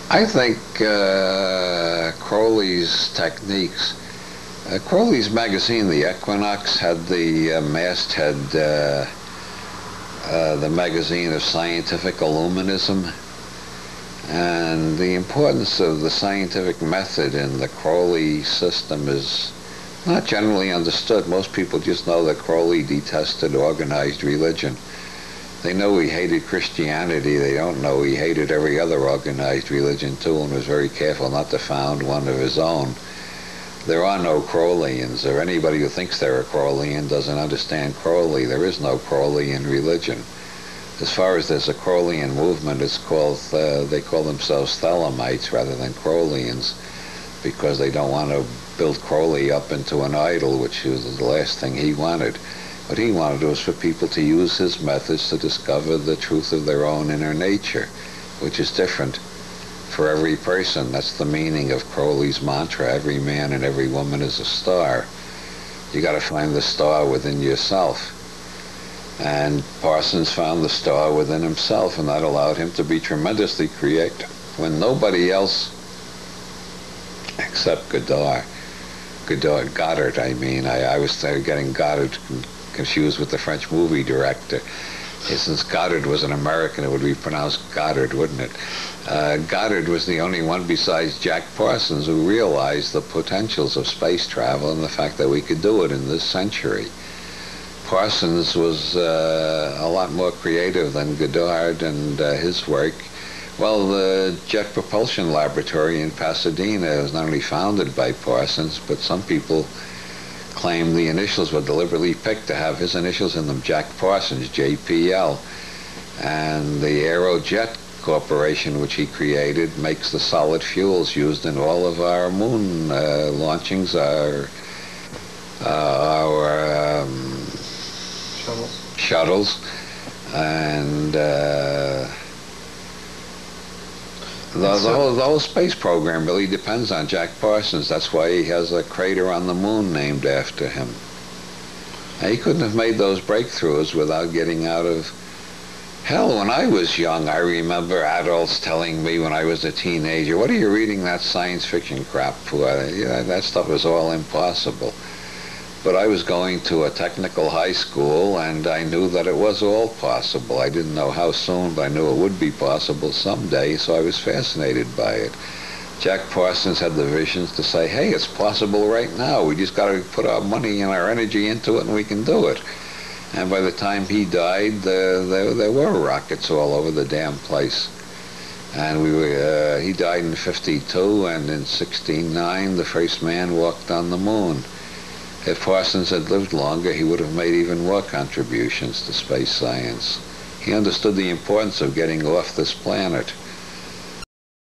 I think Crowley's techniques. Crowley's magazine, The Equinox, had the masthead, the magazine of scientific illuminism, and the importance of the scientific method in the Crowley system is not generally understood. Most people just know that Crowley detested organized religion. They know he hated Christianity. They don't know he hated every other organized religion too, and was very careful not to found one of his own. There are no Crowleyans, or anybody who thinks they're a Crowleyan doesn't understand Crowley. There is no Crowleyan religion. As far as there's a Crowleyan movement, it's called, they call themselves Thelemites rather than Crowleyans, because they don't want to build Crowley up into an idol, which was the last thing he wanted. What he wanted was for people to use his methods to discover the truth of their own inner nature, which is different for every person. That's the meaning of Crowley's mantra: every man and every woman is a star. You got to find the star within yourself. And Parsons found the star within himself, and that allowed him to be tremendously creative when nobody else, except Goddard, I mean, I was getting Goddard confused with the French movie director. Since Goddard was an American, it would be pronounced Goddard, wouldn't it? Goddard was the only one besides Jack Parsons who realized the potentials of space travel and the fact that we could do it in this century. Parsons was a lot more creative than Goddard and his work. Well, the Jet Propulsion Laboratory in Pasadena was not only founded by Parsons, but some people claim the initials were deliberately picked to have his initials in them, Jack Parsons, JPL. And the Aerojet Corporation, which he created, makes the solid fuels used in all of our moon launchings, our shuttles. And the whole space program really depends on Jack Parsons. That's why he has a crater on the moon named after him. Now, he couldn't have made those breakthroughs without getting out of hell. When I was young, I remember adults telling me when I was a teenager, "What are you reading that science fiction crap for? That stuff is all impossible." But I was going to a technical high school, and I knew that it was all possible. I didn't know how soon, but I knew it would be possible someday, so I was fascinated by it. Jack Parsons had the visions to say, hey, it's possible right now. We just got to put our money and our energy into it, and we can do it. And by the time he died, there were rockets all over the damn place. And he died in '52, and in '69, the first man walked on the moon. If Parsons had lived longer, he would have made even more contributions to space science. He understood the importance of getting off this planet.